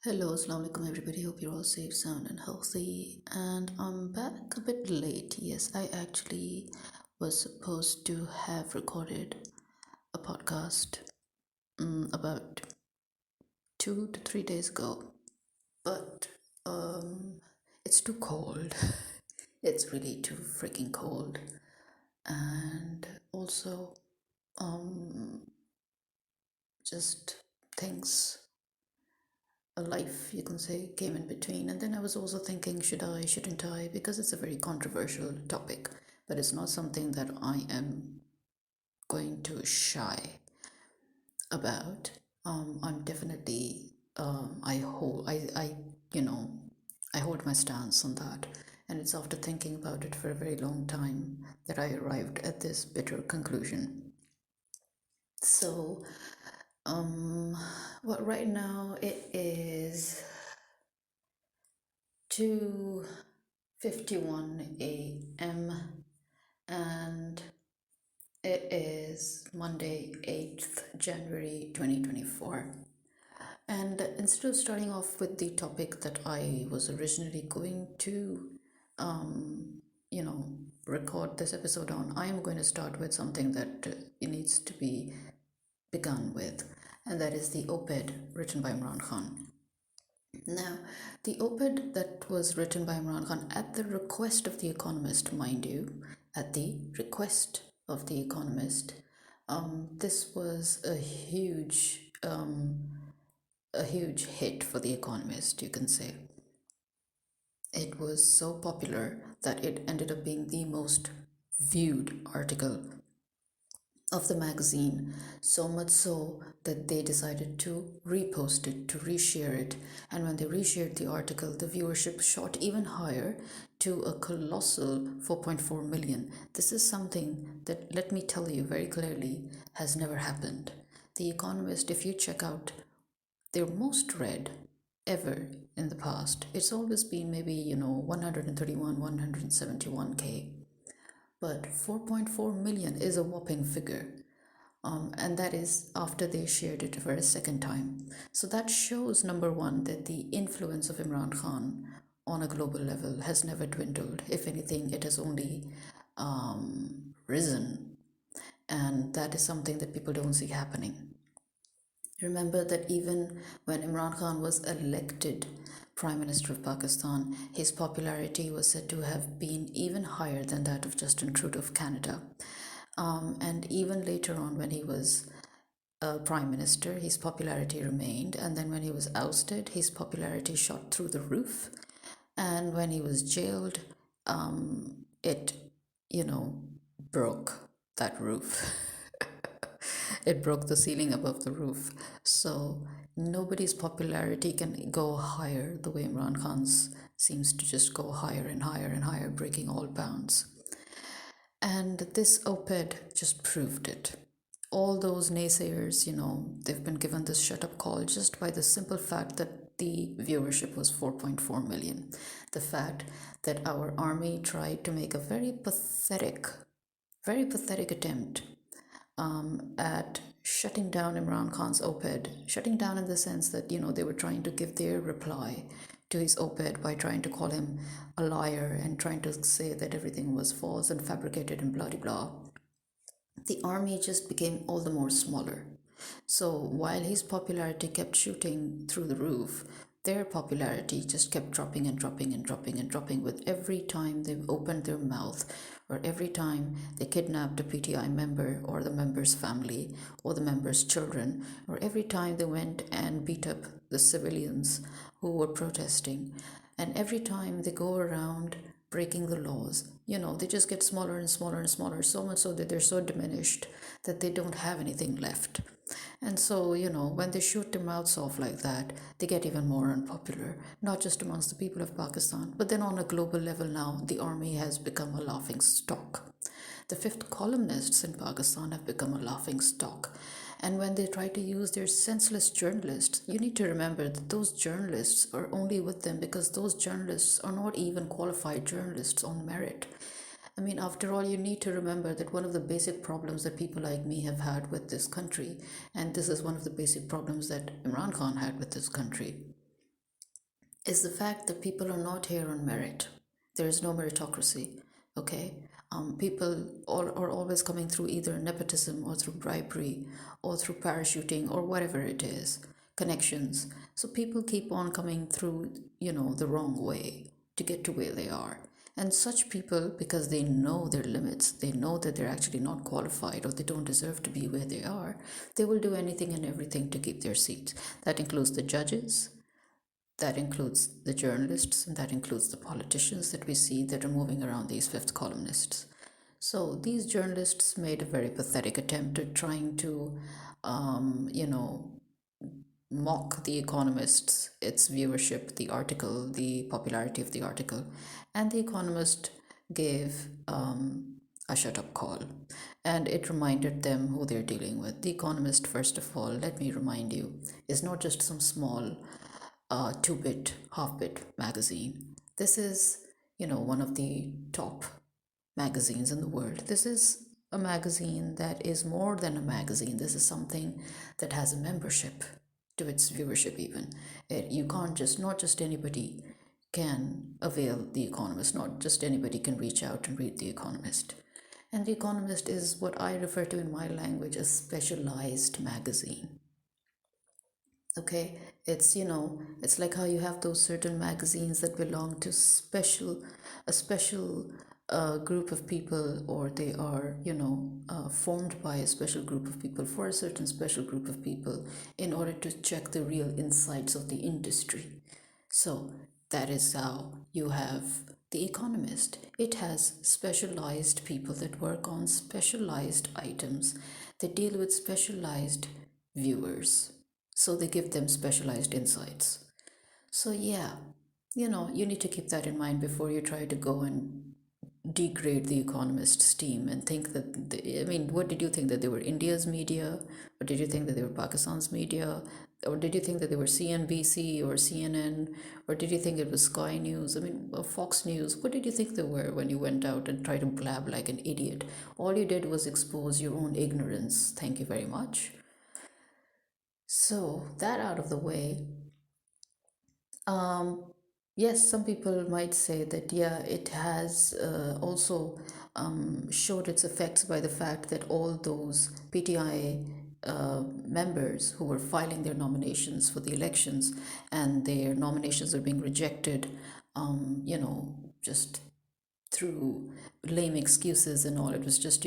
Hello, Assalamu alaikum everybody. Hope you're all safe, sound, and healthy. And I'm back a bit late. Yes, I actually was supposed to have recorded a podcast about 2 to 3 days ago, but it's too cold. It's really too freaking cold, and also um, just things a life, you can say, came in between. And then I was also thinking, should I, shouldn't I? Because it's a very controversial topic, but it's not something that I am going to shy about. I'm definitely, you know, I hold my stance on that. And it's after thinking about it for a very long time that I arrived at this bitter conclusion. So, well, right now it is 2:51 a.m. and it is Monday, 8th January 2024. And instead of starting off with the topic that I was originally going to, um, you know, record this episode on, I am going to start with something that needs to be begun with, and that is the op-ed written by Imran Khan. Now, the op-ed that was written by Imran Khan at the request of The Economist, mind you, at the request of The Economist, this was a huge hit for The Economist, you can say. It was so popular that it ended up being the most viewed article of the magazine, so much so that they decided to repost it, to reshare it. And when they reshared the article, the viewership shot even higher to a colossal 4.4 million. This is something that, let me tell you very clearly, has never happened. The Economist, if you check out their most read ever in the past, it's always been maybe, 131, 171K. But 4.4 million is a whopping figure. And that is after they shared it for a second time. So that shows, number one, that the influence of Imran Khan on a global level has never dwindled. If anything, it has only risen. And that is something that people don't see happening. Remember that even when Imran Khan was elected Prime Minister of Pakistan, his popularity was said to have been even higher than that of Justin Trudeau of Canada. And even later on, when he was Prime Minister, his popularity remained. And then when he was ousted, his popularity shot through the roof. And when he was jailed, it, broke that roof. It broke the ceiling above the roof. So nobody's popularity can go higher the way Imran Khan's seems to just go higher and higher and higher, breaking all bounds. And this op-ed just proved it. All those naysayers, they've been given this shut up call just by the simple fact that the viewership was 4.4 million. The fact that our army tried to make a very pathetic attempt at shutting down Imran Khan's op-ed, shutting down in the sense that, they were trying to give their reply to his op-ed by trying to call him a liar and trying to say that everything was false and fabricated and blah, blah, blah. The army just became all the more smaller. So while his popularity kept shooting through the roof, their popularity just kept dropping and dropping and dropping and dropping with every time they opened their mouth, or every time they kidnapped a PTI member or the member's family or the member's children, or every time they went and beat up the civilians who were protesting, and every time they go around breaking the laws. They just get smaller and smaller and smaller, so much so that they're so diminished that they don't have anything left. And so, when they shoot their mouths off like that, they get even more unpopular, not just amongst the people of Pakistan, but then on a global level now, the army has become a laughing stock. The fifth columnists in Pakistan have become a laughing stock. And when they try to use their senseless journalists, you need to remember that those journalists are only with them because those journalists are not even qualified journalists on merit. I mean, after all, you need to remember that one of the basic problems that people like me have had with this country, and this is one of the basic problems that Imran Khan had with this country, is the fact that people are not here on merit. There is no meritocracy, okay? People are always coming through either nepotism or through bribery or through parachuting or whatever it is, connections. So people keep on coming through, the wrong way to get to where they are. And such people, because they know their limits, they know that they're actually not qualified or they don't deserve to be where they are, they will do anything and everything to keep their seats. That includes the judges, that includes the journalists, and that includes the politicians that we see that are moving around, these fifth columnists. So these journalists made a very pathetic attempt at trying to, mock The Economist's, its viewership, the article, the popularity of the article. And The Economist gave a shut up call. And it reminded them who they're dealing with. The Economist, first of all, let me remind you, is not just some small 2-bit, half-bit magazine. This is, one of the top magazines in the world. This is a magazine that is more than a magazine. This is something that has a membership to its viewership even. You can't just, not just anybody can avail The Economist, not just anybody can reach out and read The Economist. And The Economist is what I refer to in my language as specialized magazine. Okay, it's like how you have those certain magazines that belong to a special group of people, or they are formed by a special group of people for a certain special group of people in order to check the real insights of the industry. So that is how you have The Economist. It has specialized people that work on specialized items, that deal with specialized viewers. So they give them specialized insights. So, yeah, you need to keep that in mind before you try to go and degrade The Economist's team and think that, what did you think, that they were India's media? Or did you think that they were Pakistan's media? Or did you think that they were CNBC or CNN? Or did you think it was Sky News? Fox News? What did you think they were when you went out and tried to blab like an idiot? All you did was expose your own ignorance. Thank you very much. So, that out of the way, um, yes, some people might say that, yeah, it has also showed its effects by the fact that all those PTI members who were filing their nominations for the elections and their nominations are being rejected, just through lame excuses and all. It was just,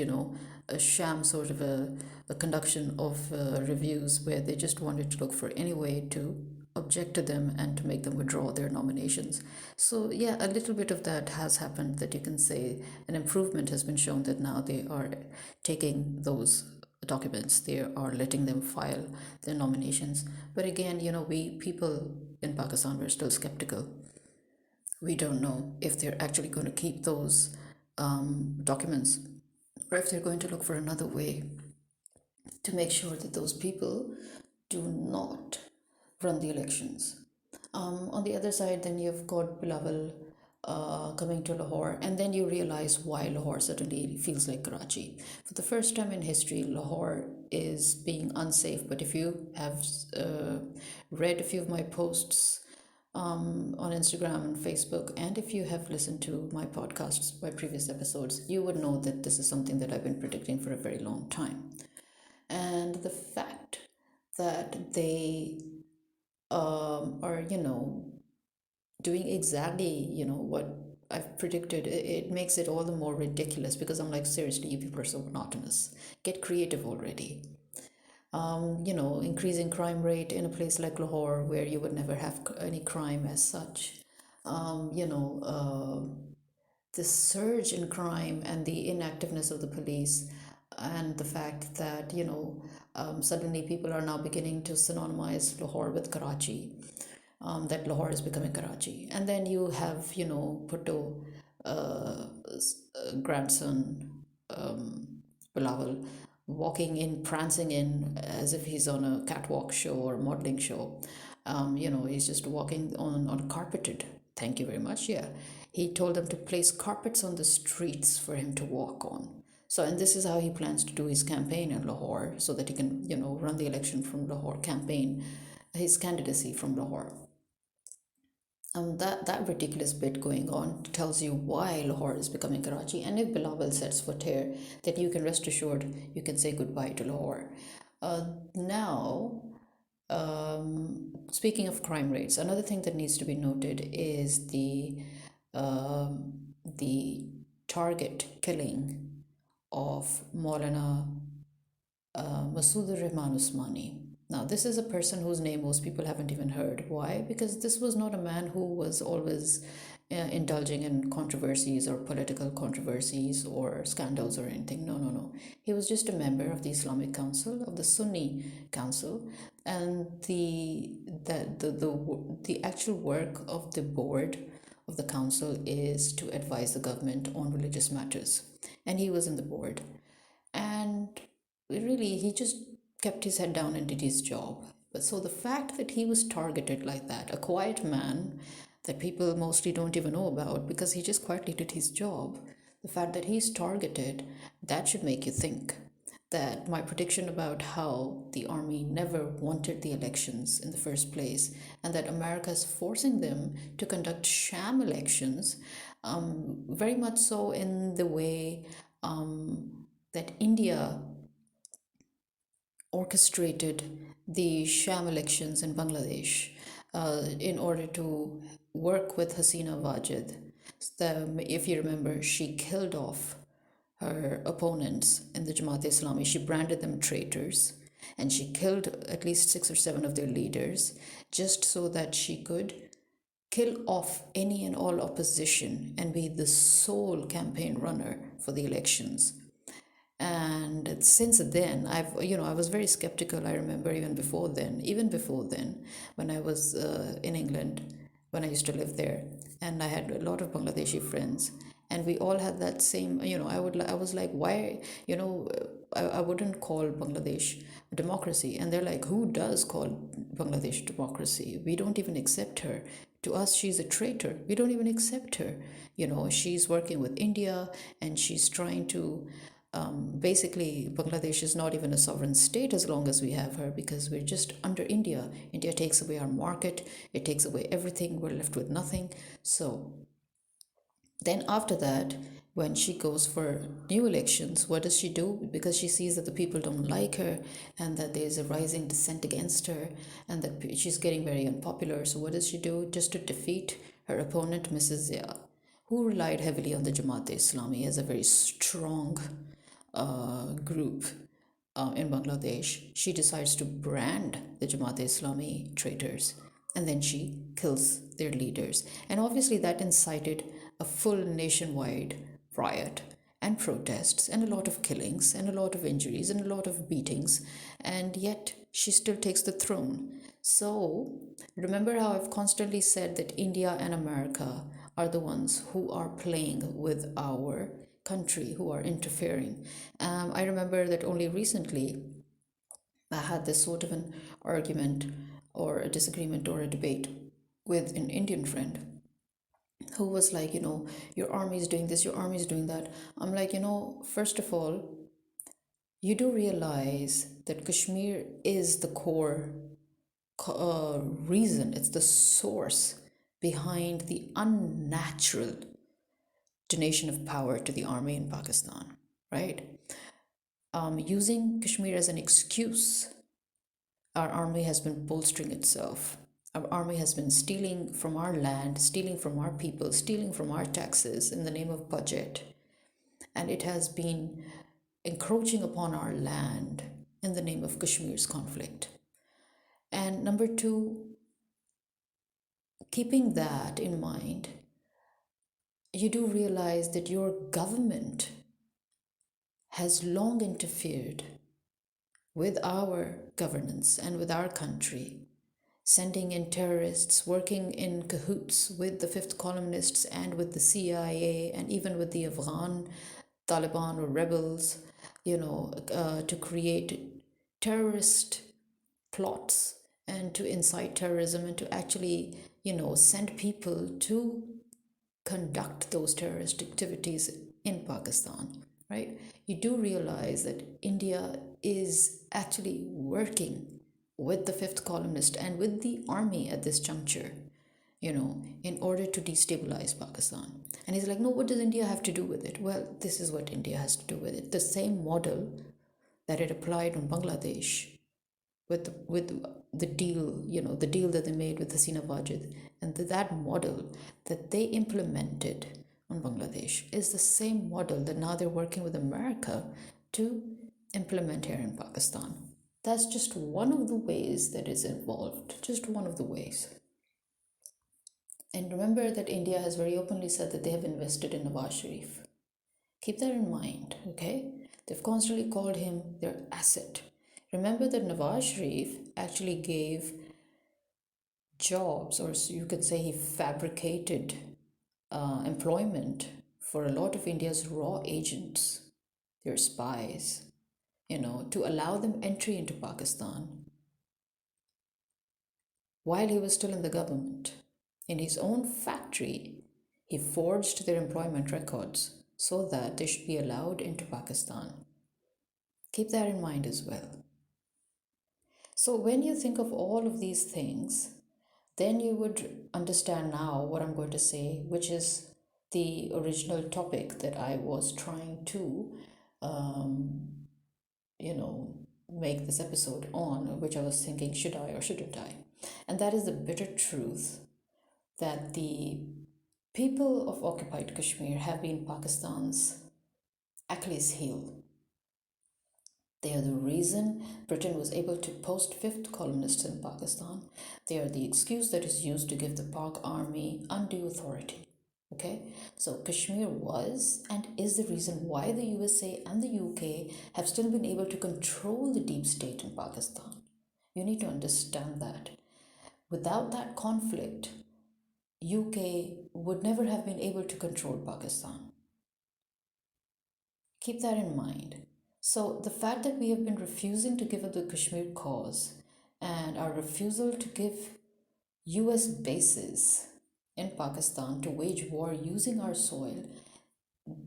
a sham sort of a conduction of reviews where they just wanted to look for any way to object to them and to make them withdraw their nominations. So, yeah, a little bit of that has happened, that you can say an improvement has been shown, that now they are taking those documents, they are letting them file their nominations. But again, we people in Pakistan, we're still skeptical. We don't know if they're actually going to keep those documents, or if they're going to look for another way to make sure that those people do not run the elections. On the other side, then you've got Bilawal coming to Lahore, and then you realize why Lahore suddenly feels like Karachi. For the first time in history, Lahore is being unsafe. But if you have read a few of my posts on Instagram and Facebook, and if you have listened to my podcasts, my previous episodes, you would know that this is something that I've been predicting for a very long time. And the fact that they are, doing exactly, what I've predicted, it makes it all the more ridiculous, because I'm like, seriously, you people are so monotonous. Get creative already. Increasing crime rate in a place like Lahore, where you would never have any crime as such. The surge in crime and the inactiveness of the police, and the fact that, suddenly people are now beginning to synonymize Lahore with Karachi, that Lahore is becoming Karachi. And then you have, Bhutto, grandson, Bilawal, walking in, prancing in as if he's on a catwalk show or modeling show. He's just walking on carpeted. Thank you very much. Yeah. He told them to place carpets on the streets for him to walk on. So, and this is how he plans to do his campaign in Lahore, so that he can, run the election from Lahore, campaign his candidacy from Lahore. That ridiculous bit going on tells you why Lahore is becoming Karachi. And if Bilawal sets foot here, then you can rest assured you can say goodbye to Lahore. Now, speaking of crime rates, another thing that needs to be noted is the target killing of Maulana Masood Rahman Usmani. Now, this is a person whose name most people haven't even heard. Why? Because this was not a man who was always indulging in controversies or political controversies or scandals or anything. No, no, no. He was just a member of the Islamic Council, of the Sunni Council, and the actual work of the board of the council is to advise the government on religious matters. And he was in the board. And really, he just kept his head down and did his job. But so the fact that he was targeted like that, a quiet man that people mostly don't even know about because he just quietly did his job, the fact that he's targeted, that should make you think that my prediction about how the army never wanted the elections in the first place and that America is forcing them to conduct sham elections, very much so in the way that India orchestrated the sham elections in Bangladesh in order to work with Hasina Wajid. If you remember, she killed off her opponents in the Jamaat-e-Islami. She branded them traitors and she killed at least 6 or 7 of their leaders just so that she could kill off any and all opposition and be the sole campaign runner for the elections. And since then, I was very skeptical. I remember even before then, when I was in England, when I used to live there, and I had a lot of Bangladeshi friends, and we all had that same, I was like, why, I wouldn't call Bangladesh a democracy. And they're like, who does call Bangladesh a democracy? We don't even accept her. To us, she's a traitor. We don't even accept her. She's working with India and she's trying to basically, Bangladesh is not even a sovereign state as long as we have her because we're just under India. India takes away our market, it takes away everything, we're left with nothing. So then after that, when she goes for new elections, what does she do? Because she sees that the people don't like her and that there's a rising dissent against her and that she's getting very unpopular. So what does she do? Just to defeat her opponent, Mrs. Zia, who relied heavily on the Jamaat-e-Islami as a very strong group in Bangladesh, she decides to brand the Jamaat-e-Islami traitors and then she kills their leaders. And obviously that incited a full nationwide riot and protests and a lot of killings and a lot of injuries and a lot of beatings, and yet she still takes the throne. So remember how I've constantly said that India and America are the ones who are playing with our country, who are interfering. I remember that only recently I had this sort of an argument or a disagreement or a debate with an Indian friend who was like, your army is doing this, your army is doing that. I'm like, first of all, you do realize that Kashmir is the core reason, it's the source behind the unnatural donation of power to the army in Pakistan, right? Using Kashmir as an excuse, our army has been bolstering itself. Our army has been stealing from our land, stealing from our people, stealing from our taxes in the name of budget. And it has been encroaching upon our land in the name of Kashmir's conflict. And number two, keeping that in mind, you do realize that your government has long interfered with our governance and with our country, sending in terrorists, working in cahoots with the fifth columnists and with the CIA and even with the Afghan Taliban or rebels, to create terrorist plots and to incite terrorism and to actually, send people to conduct those terrorist activities in Pakistan, right? You do realize that India is actually working with the fifth columnist and with the army at this juncture. in order to destabilize Pakistan. And he's like, no, what does India have to do with it? Well, this is what India has to do with it. The same model that it applied on Bangladesh with the deal, the deal that they made with Hasina Wajid, and that model that they implemented on Bangladesh is the same model that now they're working with America to implement here in Pakistan. That's just one of the ways that is involved, just one of the ways. And remember that India has very openly said that they have invested in Nawaz Sharif. Keep that in mind, okay? They've constantly called him their asset. Remember that Nawaz Sharif actually gave jobs, or you could say he fabricated employment for a lot of India's raw agents, their spies, to allow them entry into Pakistan while he was still in the government. In his own factory, he forged their employment records so that they should be allowed into Pakistan. Keep that in mind as well. So, when you think of all of these things, then you would understand now what I'm going to say, which is the original topic that I was trying to, make this episode on, which I was thinking, should I or shouldn't I? And that is the bitter truth that the people of occupied Kashmir have been Pakistan's Achilles heel. They are the reason Britain was able to post fifth colonists in Pakistan. They are the excuse that is used to give the Pak army undue authority. Okay, so Kashmir was and is the reason why the USA and the UK have still been able to control the deep state in Pakistan. You need to understand that. Without that conflict, UK would never have been able to control Pakistan. Keep that in mind. So, the fact that we have been refusing to give up the Kashmir cause and our refusal to give US bases in Pakistan to wage war using our soil,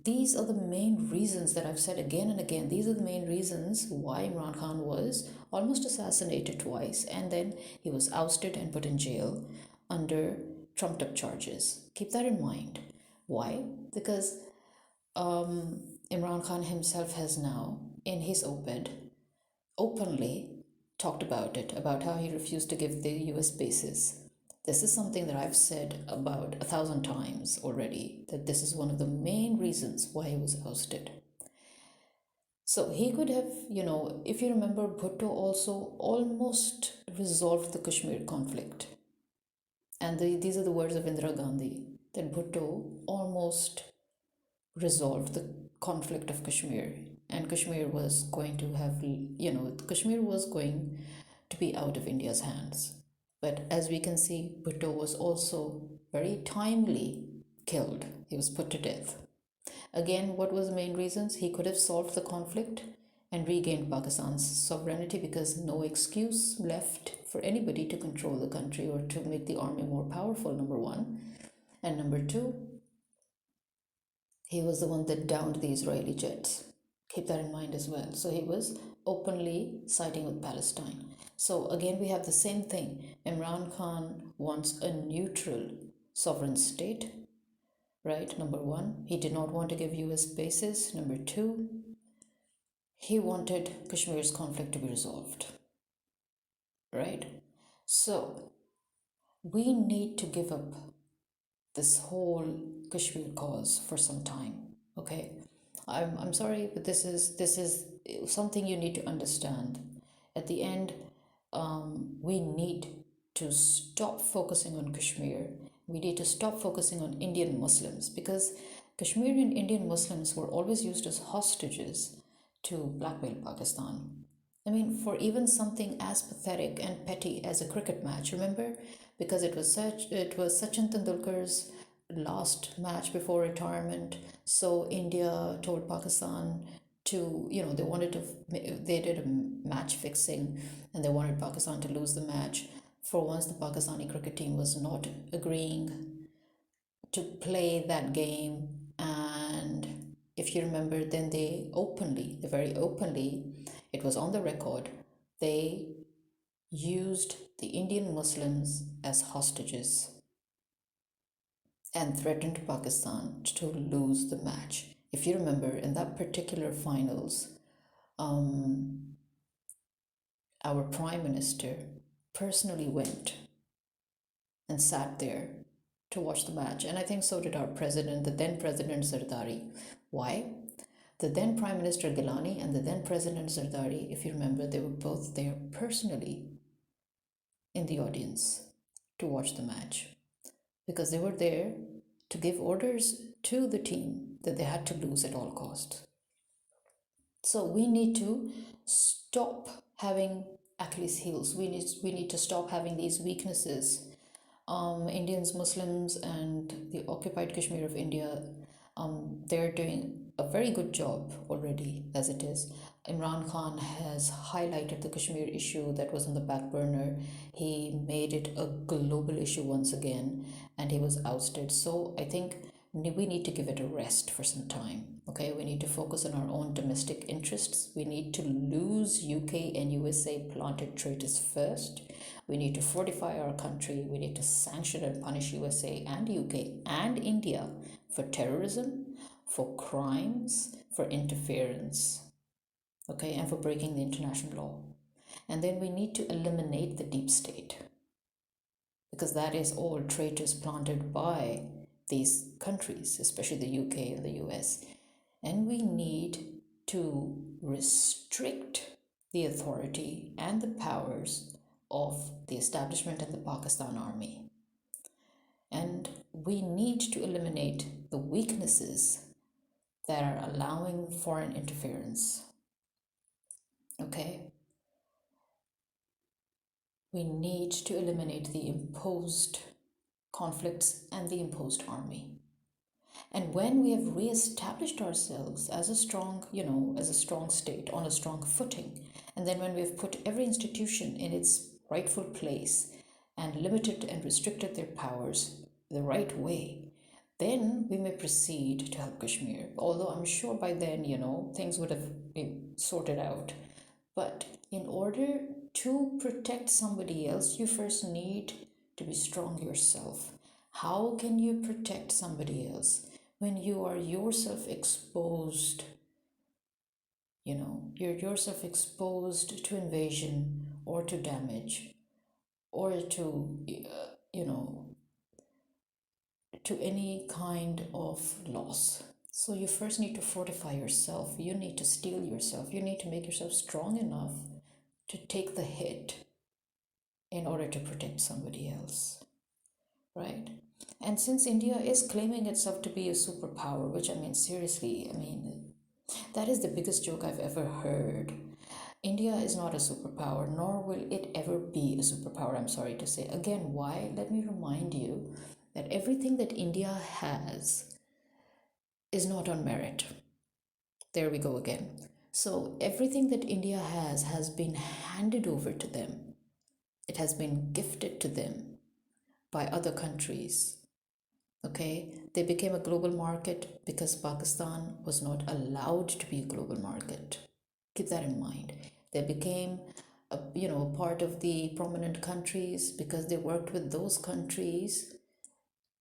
these are the main reasons that I've said again and again. These are the main reasons why Imran Khan was almost assassinated twice and then he was ousted and put in jail under trumped up charges. Keep that in mind. Why? Because Imran Khan himself has now, in his op-ed, openly talked about it, about how he refused to give the US bases. This is something that I've said about 1,000 times already, that this is one of the main reasons why he was ousted. So he could have, if you remember, Bhutto also almost resolved the Kashmir conflict. And these are the words of Indira Gandhi, that Bhutto almost resolved the conflict of Kashmir, and Kashmir was going to have, Kashmir was going to be out of India's hands. But as we can see, Bhutto was also very timely killed. He was put to death. Again, what was the main reasons? He could have solved the conflict and regained Pakistan's sovereignty, because no excuse left for anybody to control the country or to make the army more powerful, number one. And number two, he was the one that downed the Israeli jets. Keep that in mind as well. So he was openly siding with Palestine. So again, we have the same thing. Imran Khan wants a neutral sovereign state, right? Number one, he did not want to give US bases. Number two, he wanted Kashmir's conflict to be resolved, right? So we need to give up this whole Kashmir cause for some time, okay? I'm sorry, but this is something you need to understand. At the end, we need to stop focusing on Kashmir. We need to stop focusing on Indian Muslims, because Kashmiri Indian Muslims were always used as hostages to blackmail Pakistan. I mean, for even something as pathetic and petty as a cricket match, remember? Because it was Sachin Tendulkar's last match before retirement. So India told Pakistan to, they did a match fixing and they wanted Pakistan to lose the match. For once, the Pakistani cricket team was not agreeing to play that game. And if you remember, then they very openly, it was on the record, they used the Indian Muslims as hostages. and threatened Pakistan to lose the match. If you remember, in that particular finals, um, our prime minister personally went and sat there to watch the match. And I think so did our president, the then president Zardari. Why? The then Prime Minister Gilani and the then President Zardari, if you remember, they were both there personally in the audience to watch the match because they were there to give orders to the team that they had to lose at all costs. So we need to stop having Achilles heels. We need to stop having these weaknesses. Indians, Muslims, and the occupied Kashmir of India, they're doing a very good job already as it is. Imran Khan has highlighted the Kashmir issue that was on the back burner. He made it a global issue once again, and he was ousted. So I think we need to give it a rest for some time. Okay, we need to focus on our own domestic interests. We need to lose UK and USA planted traitors first. We need to fortify our country. We need to sanction and punish USA and UK and India for terrorism, for crimes, for interference, okay, and for breaking the international law. And then we need to eliminate the deep state because that is all traitors planted by these countries, especially the UK and the US. And we need to restrict the authority and the powers of the establishment and the Pakistan army. And we need to eliminate the weaknesses that are allowing foreign interference. Okay? We need to eliminate the imposed conflicts and the imposed army. And when we have re-established ourselves as a strong, as a strong state on a strong footing, and then when we have put every institution in its rightful place and limited and restricted their powers the right way, then we may proceed to help Kashmir. Although I'm sure by then, things would have been sorted out. But in order to protect somebody else, you first need to be strong yourself. How can you protect somebody else when you are yourself exposed? You're yourself exposed to invasion or to damage or to any kind of loss. So you first need to fortify yourself. You need to steel yourself. You need to make yourself strong enough to take the hit in order to protect somebody else, right? And since India is claiming itself to be a superpower, which seriously, that is the biggest joke I've ever heard. India is not a superpower, nor will it ever be a superpower, I'm sorry to say. Again, why? Let me remind you that everything that India has is not on merit. There we go again. So everything that India has been handed over to them. It has been gifted to them by other countries. Okay, they became a global market because Pakistan was not allowed to be a global market. Keep that in mind. They became part of the prominent countries because they worked with those countries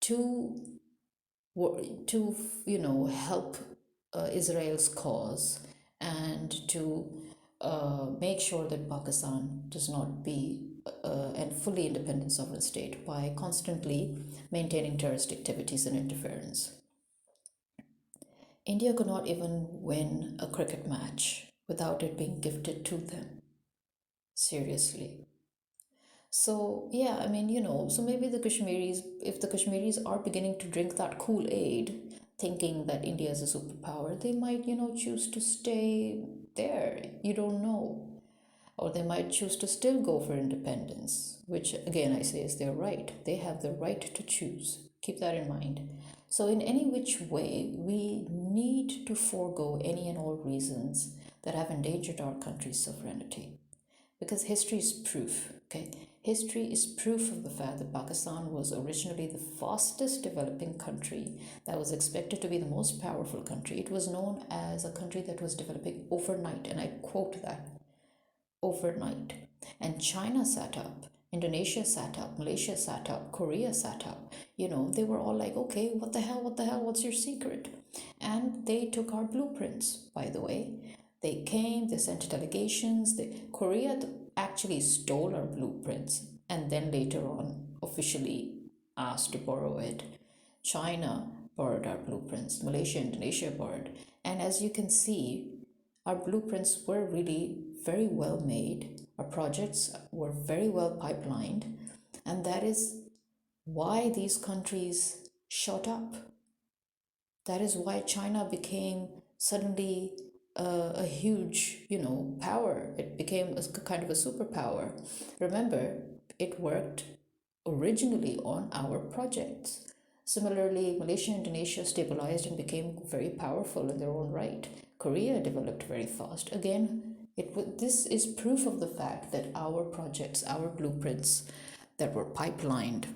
to help Israel's cause and to make sure that Pakistan does not be and fully independent sovereign state by constantly maintaining terrorist activities and interference. India could not even win a cricket match without it being gifted to them. Seriously. So yeah, so maybe the Kashmiris, if the Kashmiris are beginning to drink that Kool-Aid, thinking that India is a superpower, they might, choose to stay there. You don't know. Or they might choose to still go for independence, which again I say is their right. They have the right to choose. Keep that in mind. So, in any which way, we need to forego any and all reasons that have endangered our country's sovereignty. Because history is proof, okay? History is proof of the fact that Pakistan was originally the fastest developing country that was expected to be the most powerful country. It was known as a country that was developing overnight, and I quote that overnight. And China sat up Indonesia sat up, Malaysia sat up, Korea sat up. They were all like, okay, what the hell, what's your secret? And they took our blueprints, by the way. They came, they sent delegations. Korea actually stole our blueprints and then later on officially asked to borrow it. China borrowed our blueprints, Malaysia, Indonesia borrowed. And as you can see, our blueprints were really very well made. Our projects were very well pipelined. And that is why these countries shot up. That is why China became suddenly a huge, power. It became a kind of a superpower. Remember, it worked originally on our projects. Similarly, Malaysia and Indonesia stabilized and became very powerful in their own right. Korea developed very fast. Again, this is proof of the fact that our projects, our blueprints that were pipelined,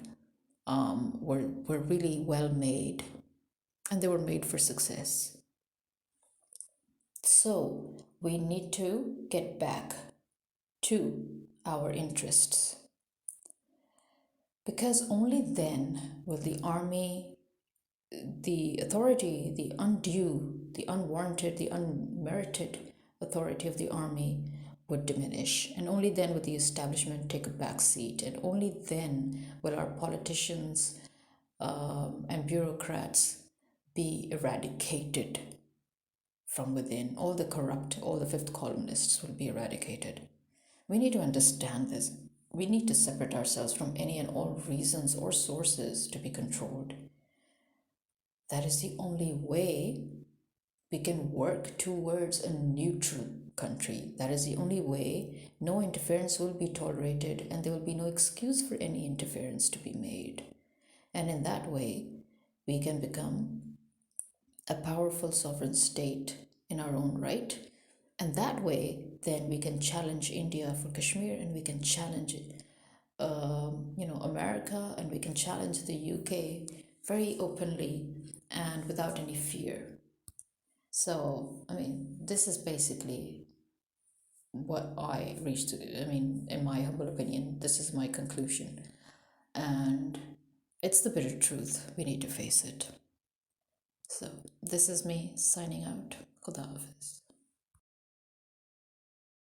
were really well made, and they were made for success. So we need to get back to our interests, because only then will the army, the authority, the undue, the unwarranted, the unmerited authority of the army would diminish, and only then would the establishment take a back seat, and only then will our politicians and bureaucrats be eradicated from within. All the corrupt, all the fifth columnists will be eradicated. We need to understand this. We need to separate ourselves from any and all reasons or sources to be controlled. That is the only way we can work towards a neutral country. That is the only way no interference will be tolerated, and there will be no excuse for any interference to be made. And in that way, we can become a powerful sovereign state in our own right. And that way, then we can challenge India for Kashmir, and we can challenge America, and we can challenge the UK very openly and without any fear. So, this is basically what I reached to. In my humble opinion, this is my conclusion. And it's the bitter truth. We need to face it. So, this is me signing out. Khuda Hafiz.